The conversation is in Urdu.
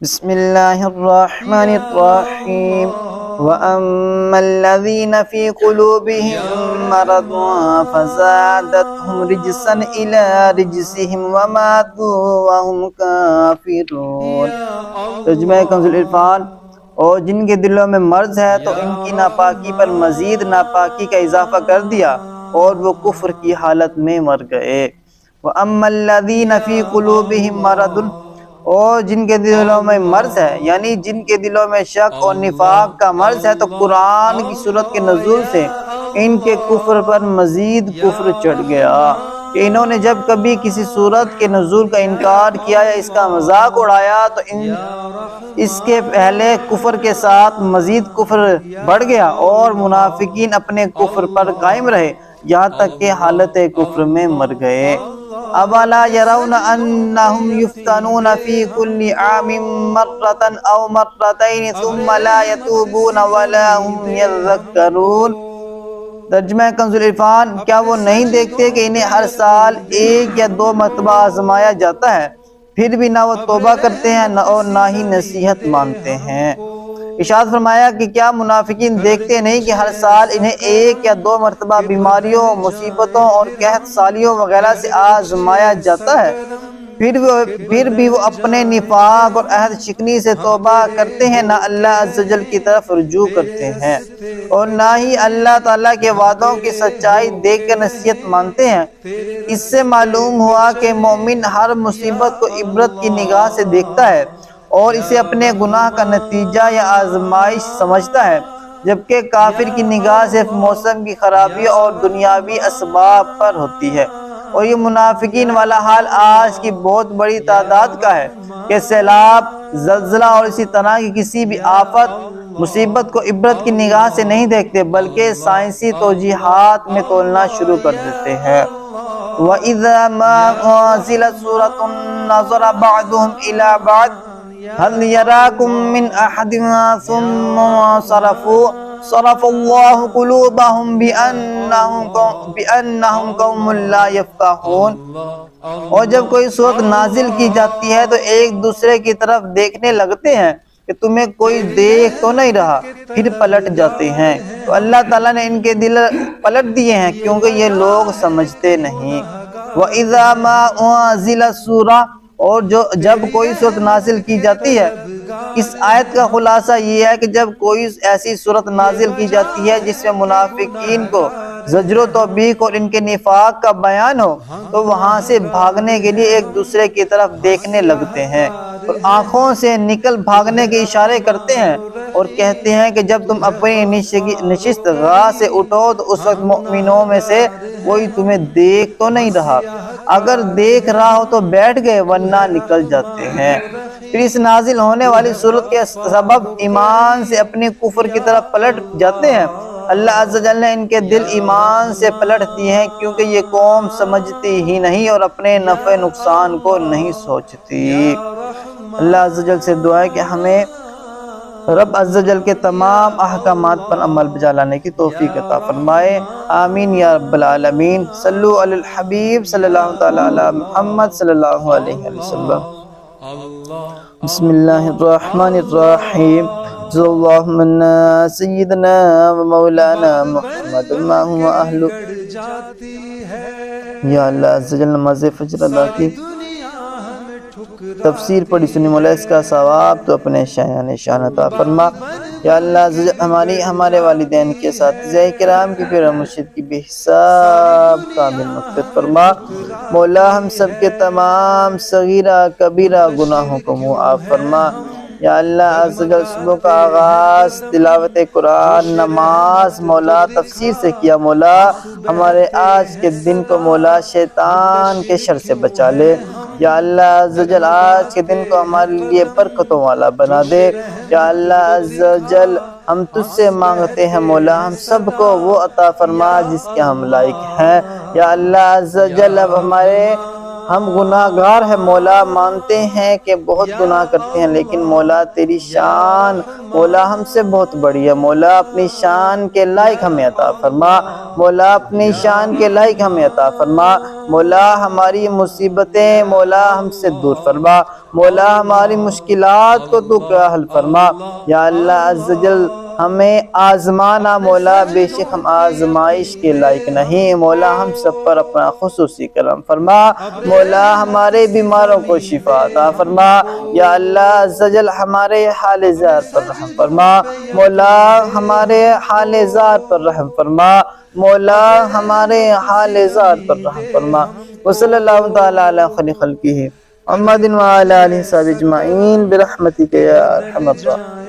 بسم اللہ الرحمن الرحیم وَأَمَّا الَّذِينَ فِي قُلُوبِهِم مَّرَضٌ فَزَادَتْهُمْ رِجْسًا إِلَىٰ رِجْسِهِمْ وَمَاتُوا وَهُمْ كَافِرُونَ۔ ترجمہ کنز العرفان۔ اور جن کے دلوں میں مرض ہے تو ان کی ناپاکی پر مزید ناپاکی کا اضافہ کر دیا اور وہ کفر کی حالت میں مر گئے۔ وَأَمَّا الَّذِينَ فِي قُلُوبِهِم مَّرَضٌ، اور جن کے دلوں میں مرض ہے، یعنی جن کے دلوں میں شک اور نفاق کا مرض ہے، تو قرآن کی صورت کے نزول سے ان کے کفر پر مزید کفر چڑھ گیا کہ انہوں نے جب کبھی کسی صورت کے نزول کا انکار کیا یا اس کا مذاق اڑایا تو اس کے پہلے کفر کے ساتھ مزید کفر بڑھ گیا اور منافقین اپنے کفر پر قائم رہے یہاں تک کہ حالت کفر میں مر گئے۔ اولا يرون انهم يفتنون في كل عام مرة او مرتين ثم لا يتوبون ولا هم يذكرون۔ ترجمہ کنز العرفان۔ کیا وہ نہیں دیکھتے کہ انہیں ہر سال ایک یا دو مرتبہ آزمایا جاتا ہے، پھر بھی نہ وہ توبہ کرتے ہیں اور نہ ہی نصیحت مانتے ہیں۔ ارشاد فرمایا کہ کیا منافقین دیکھتے نہیں کہ ہر سال انہیں ایک یا دو مرتبہ بیماریوں، مصیبتوں اور قحط سالیوں وغیرہ سے آزمایا جاتا ہے، پھر بھی وہ اپنے نفاق اور عہد شکنی سے توبہ کرتے ہیں، نہ اللہ عز و جل کی طرف رجوع کرتے ہیں اور نہ ہی اللہ تعالیٰ کے وعدوں کی سچائی دیکھ کر نصیحت مانتے ہیں۔ اس سے معلوم ہوا کہ مومن ہر مصیبت کو عبرت کی نگاہ سے دیکھتا ہے اور اسے اپنے گناہ کا نتیجہ یا آزمائش سمجھتا ہے، جبکہ کافر کی نگاہ صرف موسم کی خرابی اور دنیاوی اسباب پر ہوتی ہے۔ اور یہ منافقین والا حال آج کی بہت بڑی تعداد کا ہے کہ سیلاب، زلزلہ اور اسی طرح کی کسی بھی آفت، مصیبت کو عبرت کی نگاہ سے نہیں دیکھتے بلکہ سائنسی توجیحات میں تولنا شروع کر دیتے ہیں۔ وَإِذَا مَا أُنزِلَتْ سُورَةٌ نَظَرَ بَعْضُهُمْ إِلَىٰ بَعْضٍ هَلْ يَرَاكُم مِّنْ أَحَدٍ ثُمَّ صَرَفَ اللَّهُ قُلُوبَهُمْ بِأَنَّهُمْ قَوْمٌ لَّا يَفْقَهُونَ۔ اور جب کوئی صورت نازل کی جاتی ہے تو ایک دوسرے کی طرف دیکھنے لگتے ہیں کہ تمہیں کوئی دیکھ تو نہیں رہا، پھر پلٹ جاتے ہیں۔ تو اللہ تعالیٰ نے ان کے دل پلٹ دیے ہیں کیونکہ یہ لوگ سمجھتے نہیں۔ وَإِذَا مَا أُنزِلَتْ سُورَةٌ، اور جب کوئی صورت نازل کی جاتی ہے، اس آیت کا خلاصہ یہ ہے کہ جب کوئی ایسی صورت نازل کی جاتی ہے جس میں منافقین کو زجر و توبیخ اور ان کے نفاق کا بیان ہو تو وہاں سے بھاگنے کے لیے ایک دوسرے کی طرف دیکھنے لگتے ہیں اور آنکھوں سے نکل بھاگنے کے اشارے کرتے ہیں اور کہتے ہیں کہ جب تم اپنی نشست گاہ سے اٹھو تو اس وقت مؤمنوں میں سے کوئی تمہیں دیکھ تو نہیں رہا، اگر دیکھ رہا ہو تو بیٹھ گئے ورنہ نکل جاتے ہیں۔ پھر اس نازل ہونے والی صورت کے سبب ایمان سے اپنے کفر کی طرف پلٹ جاتے ہیں۔ اللہ عز و جل نے ان کے دل ایمان سے پلٹ دیے ہیں کیونکہ یہ قوم سمجھتی ہی نہیں اور اپنے نفع نقصان کو نہیں سوچتی۔ اللہ عز و جل سے دعا ہے کہ ہمیں رب عز و جل کے تمام احکامات پر عمل بجا لانے کی توفیق عطا فرمائے، آمین یا رب العالمین۔ صلو علی الحبیب صلی اللہ تعالی علی محمد صلی اللہ علیہ وسلم۔ بسم اللہ الرحمن الرحیم۔ صلی اللہ علیہ سیدنا و مولانا محمد ما هو اہل۔ یا اللہ عز و جل نماز فجر ادا کی تفسیر پڑھی سنی مولا، اس کا ثواب تو اپنے شایان شان عطا فرما۔ یا اللہ عز و جل ہمارے والدین کے اساتذہ کرام کی پیر مرشد کی بے حساب کامل مغفرت فرما۔ مولا ہم سب کے تمام صغیرہ کبیرہ گناہوں کو معاف فرما۔ یا اللہ عز و جل صبح کا آغاز تلاوت قرآن، نماز، مولا تفسیر سے کیا، مولا ہمارے آج کے دن کو مولا شیطان کے شر سے بچا لے۔ یا اللہ عز و جل آج کے دن کو ہمارے لیے برکتوں والا بنا دے۔ یا اللہ عز و جل ہم تجھ سے مانگتے ہیں مولا ہم سب کو وہ عطا فرما جس کے ہم لائق ہیں۔ یا اللہ عز و جل اب ہم گناہگار ہیں مولا، مانتے ہیں کہ بہت گناہ کرتے ہیں، لیکن مولا تیری شان مولا ہم سے بہت بڑی ہے۔ مولا اپنی شان کے لائق ہمیں عطا فرما، مولا اپنی شان کے لائق ہمیں عطا فرما۔ مولا ہماری مصیبتیں مولا ہم سے دور فرما، مولا ہماری مشکلات کو تو کیا حل فرما۔ یا اللہ عز و جل ہمیں آزمانا مولا، بے شک ہم آزمائش کے لائق نہیں، مولا ہم سب پر اپنا خصوصی کرم فرما، مولا ہمارے بیماروں کو شفا عطا فرما۔ یا اللہ عز و جل ہمارے حال زار پر رحم فرما، مولا ہمارے حال زار پر رحم فرما، مولا ہمارے حال زار پر رحم فرما۔ وصلی اللہ تعالی علی خیر خلقہ محمد وعلی آلہ وصحبہ اجمعین برحمتک یا ارحم الراحمین۔